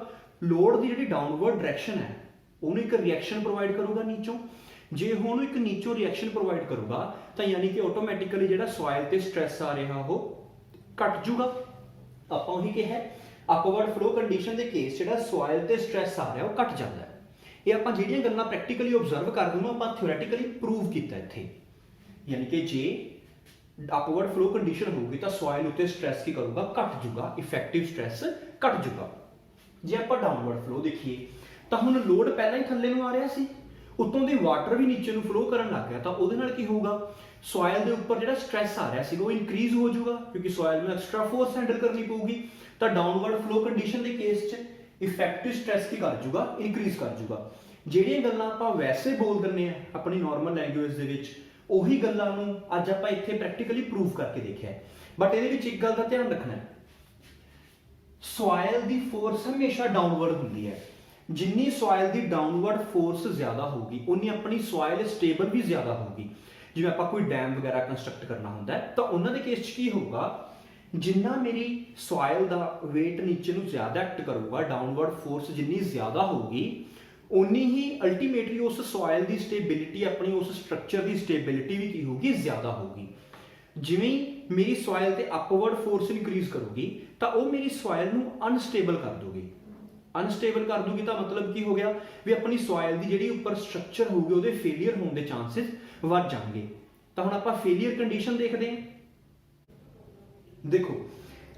A: लोड की जिहड़ी डाउनवर्ड डायरैक्शन है उन्हें एक रिएक्शन प्रोवाइड करूगा नीचों। जे हुण एक नीचों रिएक्शन प्रोवाइड करूगा तो यानी कि ऑटोमैटिकली जिहड़ा सॉइल ते स्ट्रेस आ रहा हो घट जूगा। आपां उही कहा अपवर्ड फ्लो कंडीशन के केस जिहड़ा सॉइल ते स्ट्रेस आ रहा वो घट जाता है। ये आपां जिहड़ियां गल्लां प्रैक्टिकली ऑब्जर्व करदे हां आपां थ्योरैटिकली प्रूव कीता इत्थे, यानी कि जे अपवर्ड फ्लो कंडीशन होगी तो सॉइल उत्ते स्ट्रैस की करूगा घट जूगा, इफेक्टिव स्ट्रैस घट जूगा। जे आप डाउनवर्ड फ्लो देखिए तो हुण लोड पहला ही थल्ले नूं आ रहा सी, उत्तों दी वाटर भी नीचे नूं फ्लो करन लग गया, तो उहदे नाल की होगा सॉइल दे उपर जिहड़ा स्ट्रैस आ रहा सी वो इंक्रीज हो जाऊगा क्योंकि सॉइल में एक्स्ट्रा फोर्स हैंडल करनी पऊगी। तो डाउनवर्ड फ्लो कंडीशन के केस च इफेक्टिव स्ट्रैस की कर जूगा, इंक्रीज कर जूगा। ਜਿਹੜੀਆਂ ਗੱਲਾਂ ਆਪਾਂ ਵੈਸੇ ਬੋਲ ਦਿੰਨੇ ਆ ਆਪਣੀ ਨਾਰਮਲ ਲੈਂਗੁਏਜ ਦੇ ਵਿੱਚ ਉਹੀ ਗੱਲਾਂ ਨੂੰ ਅੱਜ ਆਪਾਂ ਇੱਥੇ ਪ੍ਰੈਕਟੀਕਲੀ ਪ੍ਰੂਵ ਕਰਕੇ ਦੇਖਿਆ। ਬਟ ਇਹਦੇ ਵਿੱਚ ਇੱਕ ਗੱਲ ਦਾ ਧਿਆਨ ਰੱਖਣਾ ਹੈ, ਸੋਇਲ ਦੀ ਫੋਰਸ ਹਮੇਸ਼ਾ ਡਾਊਨਵਰਡ ਹੁੰਦੀ ਹੈ। ਜਿੰਨੀ ਸੋਇਲ ਦੀ ਡਾਊਨਵਰਡ ਫੋਰਸ ਜ਼ਿਆਦਾ ਹੋਊਗੀ ਉਨੀ ਆਪਣੀ ਸੋਇਲ ਸਟੇਬਲ ਵੀ ਜ਼ਿਆਦਾ ਹੋਊਗੀ। ਜਿਵੇਂ ਆਪਾਂ ਕੋਈ ਡੈਮ ਵਗੈਰਾ ਕੰਸਟਰਕਟ ਕਰਨਾ ਹੁੰਦਾ ਹੈ ਤਾਂ ਉਹਨਾਂ ਦੇ ਕੇਸ 'ਚ ਕੀ ਹੋਊਗਾ, ਜਿੰਨਾ ਮੇਰੀ ਸੋਇਲ ਦਾ weight ਨੀਚੇ ਨੂੰ ਜ਼ਿਆਦਾ ਐਕਟ ਕਰੂਗਾ, ਡਾਊਨਵਰਡ ਫੋਰਸ ਜਿੰਨੀ ਜ਼ਿਆਦਾ ਹੋਊਗੀ उन्नी ही अल्टीमेटली उस सॉइल की स्टेबिलिटी अपनी उस स्ट्रक्चर की स्टेबिलिटी भी की होगी, ज़्यादा होगी। जिवें ही मेरी सॉइल ते अपवर्ड फोर्स इंक्रीज करूगी तो वह मेरी सॉइल नूं अनस्टेबल कर दूगी। अनस्टेबल कर दूगी तो मतलब की हो गया भी अपनी सॉइल की जिहड़ी उपर स्ट्रक्चर होगी उहदे फेलियर होने के चांसिस वध जाएंगे। तो हुण आपां फेलियर कंडीशन देखते हैं। देखो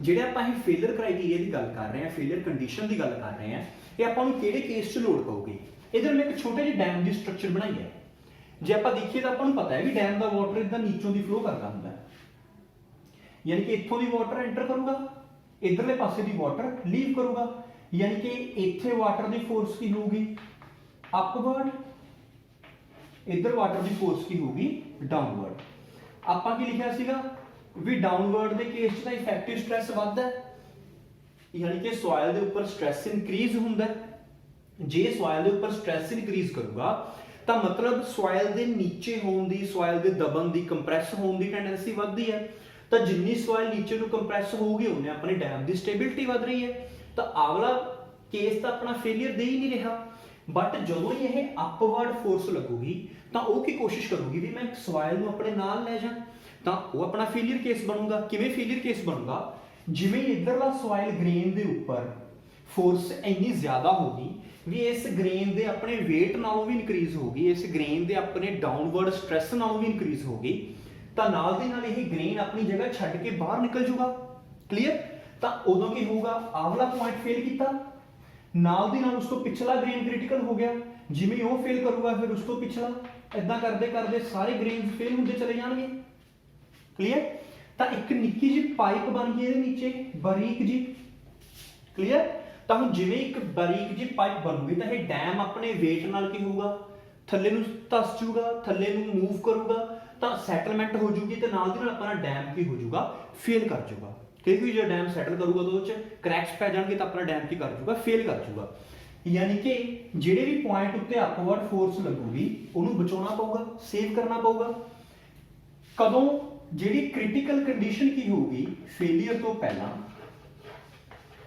A: जिहड़े आपां फेलियर क्राइटेरिया की गल कर रहे हैं, फेलियर कंडीशन की गल कर रहे हैं, ये आपां नूं किहड़े केस च लोड़ पऊगी। इधर मैं एक छोटे जिहे डैम की स्ट्रक्चर बनाई है। जे आपां देखिए तो आपां नूं पता है भी डैम का वाटर इदां नीचों की फ्लो करता हुंदा है, यानी कि इत्थों दी वाटर एंटर करूगा, इधरले पासे दी वाटर लीव करूगा, यानी कि इत्थे वाटर की फोर्स की होगी अपवर्ड, इधर वाटर की फोर्स की होगी डाउनवर्ड। आपां की लिखिया सीगा भी डाउनवर्ड के केस च तां इफेक्टिव स्ट्रैस वधदा है, यानी कि सॉइल के उपर स्ट्रैस इंक्रीज होंदा है। जे सॉइल के उपर स्ट्रैस इंक्रीज करूगा तो मतलब सॉइल के नीचे होने की, सॉइल के दबन की, कंप्रैस होने की टेंडेंसी बढ़ती है। तो जिन्नी सॉइल नीचे को कंप्रैस होगी उन्हें अपनी डैम की स्टेबिलिटी बढ़ रही है। तो अगला केस तो अपना फेलियर दे ही नहीं रहा। बट जो ही यह अपवर्ड फोर्स लगूगी तो वह की कोशिश करूगी भी मैं सॉइल को अपने नाल ले जा, तो वह अपना फेलियर केस बनूगा। किवें फेलियर केस बनूगा, जिवें इधरला सॉइल ग्रेन के उपर फोर्स इन्नी ज़्यादा होगी भी इस ग्रेन के अपने वेट नालों भी इंक्रीज होगी, इस ग्रेन के अपने डाउनवर्ड स्ट्रैस नालों भी इंक्रीज होगी, तो नाल दी नाल यह ग्रेन अपनी जगह छड्ड के बाहर निकल जूगा। क्लीयर। तो उदों की होगा आगला पॉइंट फेल किया, नाल दी नाल उसको पिछला ग्रेन क्रिटिकल हो गया, जिवें वो फेल करूगा फिर उसको पिछला, इदां करते करते सारे ग्रेन फेल होंदे चले जाएंगे। क्लीयर। तो एक निक्की जी पाइप बन गई नीचे बारीक जी। क्लीयर। तो हम जिवें एक बारीक जी पाइप बनूगी तो यह डैम अपने वेट नाल की होगा थल्ले नूं धस जूगा, थल्ले नूं मूव करूगा, तो सैटलमेंट हो जूगी, तो नाल दी नाल अपना डैम की हो जूगा फेल कर जूगा। क्योंकि जो डैम सैटल करूगा तो क्रैक्स पै जाएंगे तो अपना डैम की कर जूगा फेल कर जूगा। यानी कि जिहड़े भी पॉइंट उत्ते अपवर्ड फोर्स लगूगी उन्होंने बचाना पऊगा, सेव करना पऊगा। कदों जिहड़ी क्रिटिकल कंडीशन की होगी फेलियर तो पहला,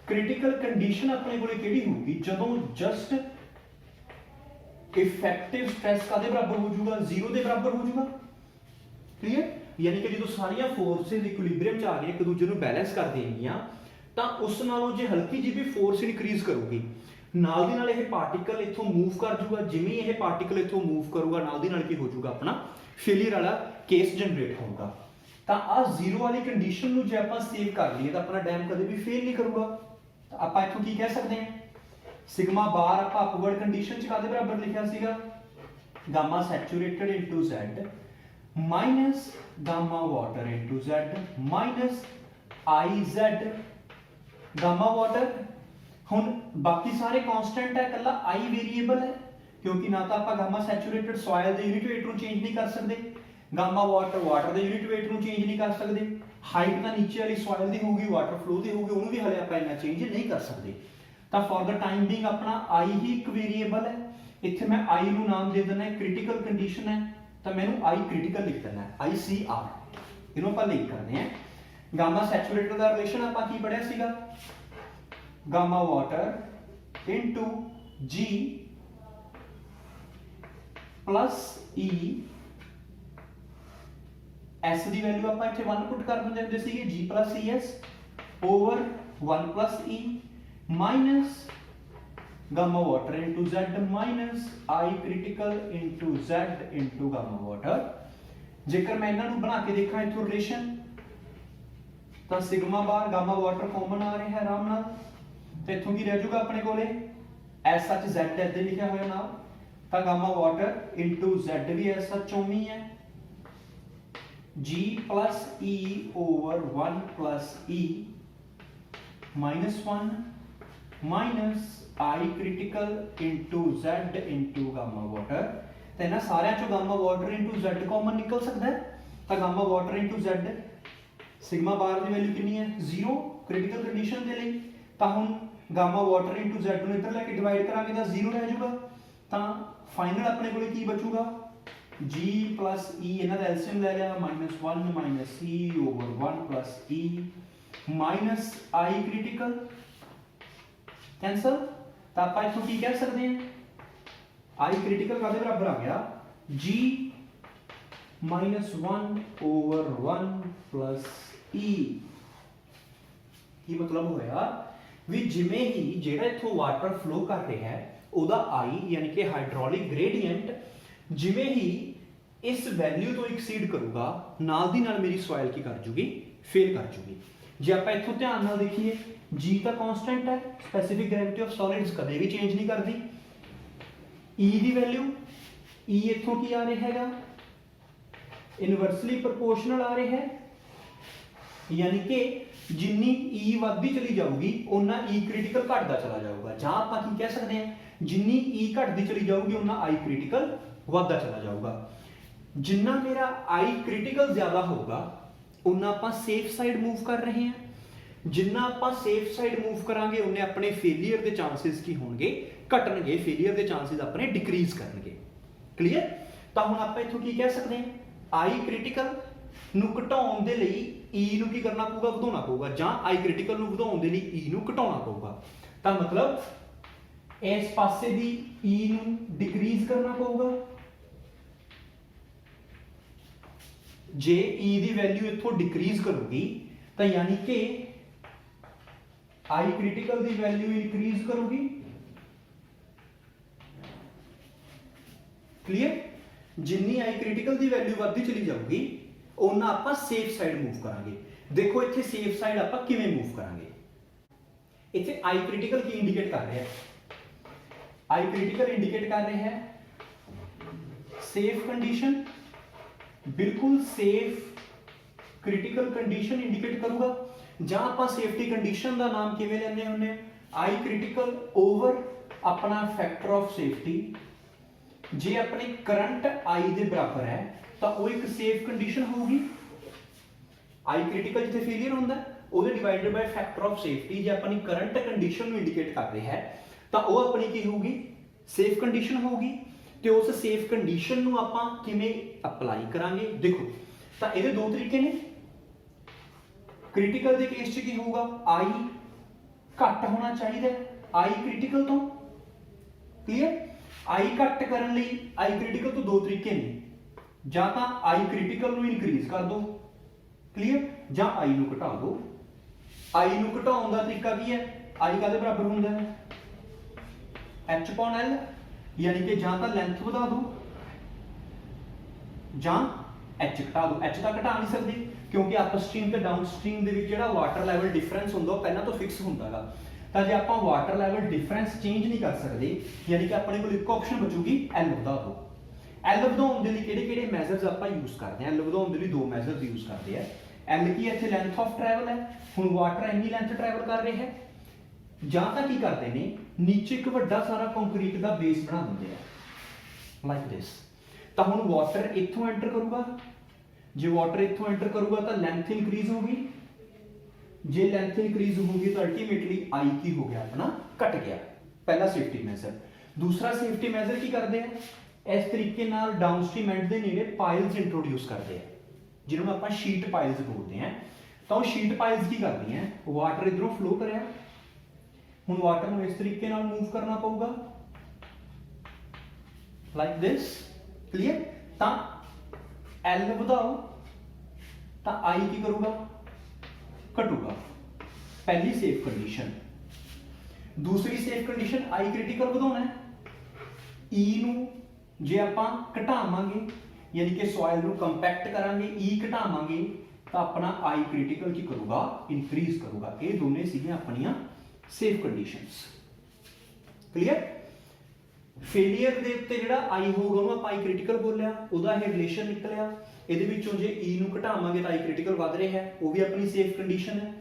A: क्रिटिकल कंडीशन अपने को केड़ी होगी जदों जस्ट इफेक्टिव स्ट्रैस कादे बराबर हो जाऊगा, जीरो के बराबर हो जाऊगा। क्लियर। यानी कि जो सारिया फोर्सेस इक्विलिब्रियम च आ गई एक दूजे को बैलेंस कर देंगियां तो उस नालों जे हल्की जी भी फोर्स इंक्रीज करूगी नाल दी नाल यह पार्टिकल इथों मूव कर जूगा, जिवें यह पार्टिकल इथों मूव करूगा नाल दी नाल की हो जाऊगा अपना फेलियर वाला केस जनरेट होगा। तो आ जीरो वाली कंडीशन नूं जे आपां सेव कर लईए तो अपना डैम कदे भी फेल नहीं करूगा। तो आपां इथों की कह सकते हैं, सिग्मा बार आपां अपवर्ड कंडीशन च कादे बराबर लिखिया सीगा, gamma saturated into Z minus gamma water into Z minus IZ gamma water. हुण बाकी सारे कांस्टेंट है, कल्ला I वेरिएबल है क्योंकि ना तो आपां गामा सैचुरेटेड सॉइल दे यूनिट वेट नूं चेंज नहीं कर सकते, गामा वाटर वाटर दे यूनिट वेट नूं चेंज नहीं कर सकते, हाइट तो नीचे वाली सॉइल दी होगी, वाटर फ्लो दी होगी, उन्होंने भी हले आपां इन्ना चेंज नहीं कर सकते। तो फॉर द टाइम बीइंग अपना I ही एक वेरिएबल है, इत्थे मैं I नूं नाम दे देना है क्रिटिकल कंडीशन है, तो मैंने I क्रिटिकल लिख देना है ICR, इन्हों पर लिंक करने हैं। गामा सैचुरेटेड का रिलेशन आपां की पढ़िया सीगा, gamma water into G plus E, S की वैल्यू आप इत्थे 1 पुट कर देंगे होंदे सीगे, G plus ES over 1 plus E minus gamma water into Z minus I critical into Z into gamma water जेकर मैं इन्हां नूं बना के देखा इथों रिलेशन तो सिग्मा बार गामा वाटर कॉमन आ रहा है आराम नाल, तो इथों की रह जाऊगा अपने कोले एज सच Z इधर लिखा हुआ नाल, तो गामा वाटर इनटू Z भी एज सच उम्मी है G plus E over 1 plus E -1 minus I critical into Z into gamma water, तो इन्हां सारियां चों gamma water into Z common निकल सकता है, तो gamma water into Z sigma bar की वैल्यू कितनी है 0 क्रिटिकल कंडीशन के लिए, तो हम गामा वाटर इनटू Z ਨੂੰ इधर लेके डिवाइड करांगे तो 0 रह जाऊगा, तो फाइनल अपने को की बचूगा G प्लस E इन्हां दा एलसीएम ले लिया -1 minus E over 1 plus E minus I critical cancel, तो आप इथों की कह सकते हैं I क्रिटिकल का बराबर आ गया G -1 ओवर 1 प्लस E की मतलब होया भी जिमें ही जेड़ा इथों वाटर फ्लो कर रहा है ओदा I यानी कि हाइड्रोलिक ग्रेडियंट जिमें ही इस वैल्यू तो एक्सीड करूगा नाल दी नाल मेरी सॉइल की कर जूगी फेल कर जूगी। जे आप इथों ध्यान नाल देखिए G तो कांस्टेंट है, स्पेसिफिक ग्रेविटी ऑफ सॉलिड्स कदे भी चेंज नहीं करती, E की वैल्यू E इथों की आ रहा है इनवर्सली प्रोपोर्शनल आ रहा है, यानी कि जिन्नी E वधदी चली जाऊगी उन्ना E क्रिटिकल घटदा चला जाऊगा, जहां आप की कह सकते हैं जिन्नी E घटदी चली जाऊगी उन्ना I क्रिटिकल वधदा चला जाऊगा। जिन्ना मेरा I क्रिटिकल ज्यादा होगा उन्ना आप सेफ साइड मूव कर रहे हैं, जिन्ना आप सेफ साइड मूव करांगे उन्ने अपने फेलियर के चांसेस की होंगे घटणगे, फेलियर के चांसेस अपने डिक्रीज करनगे। क्लीयर, तो हुण आप इथों की कह सकते हैं I क्रिटिकल ਨੂੰ ਘਟਾਉਣ ਦੇ ਲਈ E ਨੂੰ ਕੀ ਕਰਨਾ ਪਊਗਾ ਵਧਾਉਣਾ ਪਊਗਾ, ਜਾਂ I ਕ੍ਰਿਟੀਕਲ ਨੂੰ ਵਧਾਉਣ ਦੇ ਲਈ E ਨੂੰ ਘਟਾਉਣਾ ਪਊਗਾ, ਤਾਂ ਮਤਲਬ ਇਸ ਪਾਸੇ ਦੀ E ਨੂੰ ਡਿਕਰੀਜ਼ ਕਰਨਾ ਪਊਗਾ, ਜੇ E ਦੀ ਵੈਲਿਊ ਇੱਥੋਂ ਡਿਕਰੀਜ਼ ਕਰੂਗੀ ਤਾਂ ਯਾਨੀ ਕਿ I critical the value increase ਕਰੂਗੀ। ਕਲੀਅਰ, ਜਿੰਨੀ I ਕ੍ਰਿਟੀਕਲ ਦੀ ਵੈਲਿਊ ਵੱਧਦੀ ਚਲੀ ਜਾਊਗੀ ਉਹਨਾਂ ਆਪਾਂ ਸੇਫ ਸਾਈਡ ਮੂਵ ਕਰਾਂਗੇ। ਦੇਖੋ ਇੱਥੇ ਸੇਫ ਸਾਈਡ ਆਪਾਂ ਕਿਵੇਂ ਮੂਵ ਕਰਾਂਗੇ, ਇੱਥੇ I ਕ੍ਰਿਟੀਕਲ ਕੀ ਇੰਡੀਕੇਟ ਕਰ ਰਿਹਾ ਹੈ, I ਕ੍ਰਿਟੀਕਲ ਇੰਡੀਕੇਟ ਕਰ ਰਿਹਾ ਹੈ ਸੇਫ ਕੰਡੀਸ਼ਨ, ਬਿਲਕੁਲ ਸੇਫ ਕ੍ਰਿਟੀਕਲ ਕੰਡੀਸ਼ਨ ਇੰਡੀਕੇਟ ਕਰੂਗਾ, ਜਾਂ ਆਪਾਂ ਸੇਫਟੀ ਕੰਡੀਸ਼ਨ ਦਾ ਨਾਮ ਕਿਵੇਂ ਲੈਂਦੇ ਹੁੰਦੇ ਆ I ਕ੍ਰਿਟੀਕਲ ਓਵਰ ਆਪਣਾ ਫੈਕਟਰ ਆਫ ਸੇਫਟੀ, ਜੇ ਆਪਣੇ ਕਰੰਟ I ਦੇ ਬਰਾਬਰ ਹੈ ਤਾਂ ਉਹ ਇੱਕ ਸੇਫ ਕੰਡੀਸ਼ਨ ਹੋਊਗੀ। I ਕ੍ਰਿਟੀਕਲ ਜਿੱਥੇ ਫੇਲਿਅਰ ਹੁੰਦਾ ਉਹਦੇ divided by factor of safety, ਜੇ ਆਪਣੀ ਕਰੰਟ ਕੰਡੀਸ਼ਨ ਨੂੰ ਇੰਡੀਕੇਟ ਕਰ ਰਿਹਾ ਹੈ ਤਾਂ ਉਹ ਆਪਣੀ ਕੀ ਹੋਊਗੀ ਸੇਫ ਕੰਡੀਸ਼ਨ ਹੋਊਗੀ। ਤੇ ਉਸ ਸੇਫ ਕੰਡੀਸ਼ਨ ਨੂੰ ਆਪਾਂ ਕਿਵੇਂ ਅਪਲਾਈ ਕਰਾਂਗੇ, ਦੇਖੋ ਤਾਂ ਇਹਦੇ ਦੋ ਤਰੀਕੇ ਨੇ। ਕ੍ਰਿਟੀਕਲ ਦੇ ਕੇਸ 'ਚ ਕੀ ਹੋਊਗਾ I ਘੱਟ ਹੋਣਾ ਚਾਹੀਦਾ I ਕ੍ਰਿਟੀਕਲ ਤੋਂ। ਕਲੀਅਰ, I ਘੱਟ ਕਰਨ ਲਈ I ਕ੍ਰਿਟੀਕਲ ਤੋਂ ਦੋ ਤਰੀਕੇ ਨੇ, ਜਾਂ ਤਾਂ I ਕ੍ਰਿਟੀਕਲ ਨੂੰ ਇਨਕਰੀਜ਼ ਕਰ ਦੋ, ਕਲੀਅਰ, ਜਾਂ I ਨੂੰ ਘਟਾ ਦੋ। I ਨੂੰ ਘਟਾਉਣ ਦਾ ਤਰੀਕਾ ਕੀ ਹੈ, I ਕਾਹਦੇ ਬਰਾਬਰ ਹੁੰਦਾ ਹੈ H/L, ਯਾਨੀ ਕਿ ਜਾਂ ਤਾਂ ਲੈਂਥ ਵਧਾ ਦੋ ਜਾਂ H ਘਟਾ ਦੋ। H ਤਾਂ ਘਟਾ ਨਹੀਂ ਸਕਦੇ ਕਿਉਂਕਿ ਅਪਸਟ੍ਰੀਮ ਤੇ ਡਾਊਨਸਟ੍ਰੀਮ ਦੇ ਵਿੱਚ ਜਿਹੜਾ ਵਾਟਰ ਲੈਵਲ ਡਿਫਰੈਂਸ ਹੁੰਦਾ ਉਹ ਪਹਿਲਾਂ ਤੋਂ ਫਿਕਸ ਹੁੰਦਾ ਹੈਗਾ, ਤਾਂ ਜੇ ਆਪਾਂ ਵਾਟਰ ਲੈਵਲ ਡਿਫਰੈਂਸ ਚੇਂਜ ਨਹੀਂ ਕਰ ਸਕਦੇ ਯਾਨੀ ਕਿ ਆਪਣੇ ਕੋਲ ਇੱਕ ਆਪਸ਼ਨ ਬਚੂਗੀ L ਵਧਾ ਦੋ। L ਵਧਾਉਣ ਦੇ ਲਈ ਕਿਹੜੇ-ਕਿਹੜੇ ਮੈਥਡਸ ਆਪਾਂ ਯੂਜ਼ ਕਰਦੇ ਹਾਂ, L ਵਧਾਉਣ ਦੇ ਲਈ ਦੋ ਮੈਥਡਸ ਯੂਜ਼ ਕਰਦੇ ਆ। L ਕੀ ਹੈ ਇੱਥੇ ਲੈਂਥ ਆਫ ਟਰੈਵਲ ਹੈ, ਹੁਣ ਵਾਟਰ ਇੰਨੀ ਲੈਂਥ ਟਰੈਵਲ ਕਰ ਰਿਹਾ ਹੈ, ਜਾਂ ਤਾਂ ਕੀ ਕਰਦੇ ਨੇ ਨੀਚੇ ਇੱਕ ਵੱਡਾ ਸਾਰਾ ਕੰਕਰੀਟ ਦਾ ਬੇਸ ਬਣਾ ਦਿੰਦੇ ਆ ਲਾਈਕ ਦਿਸ, ਤਾਂ ਹੁਣ ਵਾਟਰ ਇੱਥੋਂ ਐਂਟਰ ਕਰੂਗਾ, ਜੇ ਵਾਟਰ ਇੱਥੋਂ ਐਂਟਰ ਕਰੂਗਾ ਤਾਂ ਲੈਂਥ ਇਨਕਰੀਜ਼ ਹੋਗੀ, ਜੇ ਲੈਂਥ ਇਨਕਰੀਜ਼ ਹੋਗੀ ਤਾਂ ਅਲਟੀਮੇਟਲੀ I ਕੀ ਹੋ ਗਿਆ ਆਪਣਾ ਘਟ ਗਿਆ। ਪਹਿਲਾ ਸੇਫਟੀ ਮੈਜ਼ਰ। ਦੂਸਰਾ ਸੇਫਟੀ ਮੈਜ਼ਰ ਕੀ ਕਰਦੇ ਆ, ਇਸ ਤਰੀਕੇ ਨਾਲ ਡਾਊਨਸਟ੍ਰੀਮ ਐਂਡ ਦੇ ਨੇੜੇ ਪਾਈਲਸ ਇੰਟਰੋਡਿਊਸ ਕਰਦੇ ਆ, ਜਿਹਨੂੰ ਆਪਾਂ ਸ਼ੀਟ ਪਾਈਲਸ ਬੋਲਦੇ ਆ। ਤਾਂ ਉਹ ਸ਼ੀਟ ਪਾਈਲਸ ਕੀ ਕਰਦੀਆਂ, ਵਾਟਰ ਇਧਰੋਂ ਫਲੋ ਕਰਿਆ, ਹੁਣ ਵਾਟਰ ਨੂੰ ਇਸ ਤਰੀਕੇ ਨਾਲ ਮੂਵ ਕਰਨਾ ਪਊਗਾ ਲਾਈਕ ਦਿਸ। ਕਲੀਅਰ, ਤਾਂ L ਵਧਾਓ ਤਾਂ I ਕੀ ਕਰੂਗਾ ਘਟੂਗਾ, ਪਹਿਲੀ ਸੇਫ ਕੰਡੀਸ਼ਨ। ਦੂਸਰੀ ਸੇਫ ਕੰਡੀਸ਼ਨ I ਕ੍ਰਿਟੀਕਲ ਵਧਾਉਣਾ ਹੈ, E ਨੂੰ ਜੇ ਆਪਾਂ ਘਟਾਵਾਂਗੇ यानी कि सॉइल ਨੂੰ ਕੰਪੈਕਟ ਕਰਾਂਗੇ E ਘਟਾਵਾਂਗੇ ਤਾਂ ਆਪਣਾ I ਕ੍ਰਿਟੀਕਲ ਕੀ ਕਰੂਗਾ ਇਨਕਰੀਜ਼ ਕਰੂਗਾ। ਇਹ ਦੋਨੇ ਸੀਗੀਆਂ ਆਪਣੀਆਂ ਸੇਫ ਕੰਡੀਸ਼ਨਸ। ਕਲੀਅਰ। ਫੇਲੀਅਰ ਦੇ ਉੱਤੇ ਜਿਹੜਾ I ਹੋਊਗਾ ਉਹਨੂੰ ਆਪਾਂ I ਕ੍ਰਿਟੀਕਲ ਬੋਲਿਆ, ਉਹਦਾ ਇਹ ਰਿਲੇਸ਼ਨ ਨਿਕਲਿਆ। ਇਹਦੇ ਵਿੱਚੋਂ ਜੇ E ਨੂੰ ਘਟਾਵਾਂਗੇ ਤਾਂ I ਕ੍ਰਿਟੀਕਲ ਵੱਧ ਰਿਹਾ ਹੈ, ਉਹ ਵੀ ਆਪਣੀ ਸੇਫ ਕੰਡੀਸ਼ਨ ਹੈ।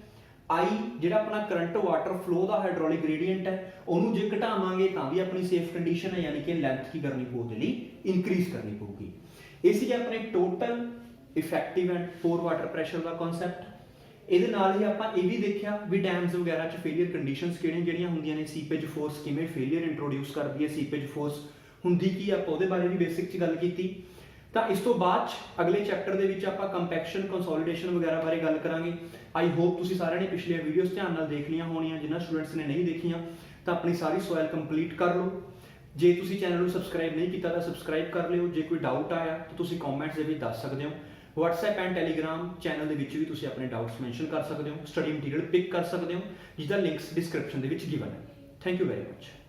A: I ਜਿਹੜਾ ਆਪਣਾ ਕਰੰਟ ਵਾਟਰ ਫਲੋ ਦਾ ਹਾਈਡ੍ਰੋਲਿਕ ਗ੍ਰੇਡੀਐਂਟ ਹੈ, ਉਹਨੂੰ ਜੇ ਘਟਾਵਾਂਗੇ ਤਾਂ ਵੀ ਆਪਣੀ ਸੇਫ ਕੰਡੀਸ਼ਨ ਹੈ, ਯਾਨੀ ਕਿ ਲੈਂਥ ਕੀ ਕਰਨੀ ਪਊ ਉਹਦੇ ਲਈ ਇਨਕਰੀਜ਼ ਕਰਨੀ ਪਊਗੀ। ਇਹ ਸੀ ਆਪਣੇ total effective and Por water pressure the concept. ਇਹਦੇ ਨਾਲ ਹੀ ਆਪਾਂ ਇਹ ਵੀ ਦੇਖਿਆ ਵੀ ਡੈਮਸ ਵਗੈਰਾ 'ਚ ਫੇਲੀਅਰ ਕੰਡੀਸ਼ਨਸ ਕਿਹੜੀਆਂ ਹੁੰਦੀਆਂ ਨੇ, ਸੀਪੇਜ ਫੋਰਸ ਕਿਵੇਂ ਫੇਲੀਅਰ ਇੰਟਰੋਡਿਊਸ ਕਰਦੀ ਹੈ, ਸੀਪੇਜ ਫੋਰਸ ਹੁੰਦੀ ਕੀ ਆਪਾਂ ਉਹਦੇ ਬਾਰੇ ਵੀ ਬੇਸਿਕ 'ਚ ਗੱਲ ਕੀਤੀ। ਤਾਂ ਇਸ ਤੋਂ ਬਾਅਦ 'ਚ ਅਗਲੇ ਚੈਪਟਰ ਦੇ ਵਿੱਚ ਆਪਾਂ ਕੰਪੈਕਸ਼ਨ ਕੰਸੋਲੀਡੇਸ਼ਨ ਵਗੈਰਾ ਬਾਰੇ ਗੱਲ ਕਰਾਂਗੇ। ਆਈ ਹੋਪ ਤੁਸੀਂ ਸਾਰਿਆਂ ਨੇ ਪਿਛਲੀਆਂ ਵੀਡੀਓਜ਼ ਧਿਆਨ ਨਾਲ ਦੇਖ ਲਈਆਂ ਹੋਣੀਆਂ। ਜਿਨ੍ਹਾਂ ਸਟੂਡੈਂਟਸ ਨੇ ਨਹੀਂ ਦੇਖੀਆਂ ਤਾਂ ਆਪਣੀ ਸਾਰੀ ਸੋਇਲ ਕੰਪਲੀਟ ਕਰ ਲਓ। ਜੇ ਤੁਸੀਂ ਚੈਨਲ ਨੂੰ ਸਬਸਕ੍ਰਾਈਬ ਨਹੀਂ ਕੀਤਾ ਤਾਂ ਸਬਸਕ੍ਰਾਈਬ ਕਰ ਲਿਓ। ਜੇ ਕੋਈ ਡਾਊਟ ਆਇਆ ਤਾਂ ਤੁਸੀਂ ਕਮੈਂਟਸ ਦੇ ਵਿੱਚ ਦੱਸ ਸਕਦੇ ਹੋ। WhatsApp ਐਂਡ Telegram ਚੈਨਲ ਦੇ ਵਿੱਚ ਵੀ ਤੁਸੀਂ ਆਪਣੇ ਡਾਊਟਸ ਮੈਂਸ਼ਨ ਕਰ ਸਕਦੇ ਹੋ, ਸਟੱਡੀ ਮਟੀਰੀਅਲ ਪਿਕ ਕਰ ਸਕਦੇ ਹੋ, ਜਿਸਦਾ ਲਿੰਕਸ ਡਿਸਕ੍ਰਿਪਸ਼ਨ ਦੇ ਵਿੱਚ ਗਿਵਨ ਹੈ। Thank you very much.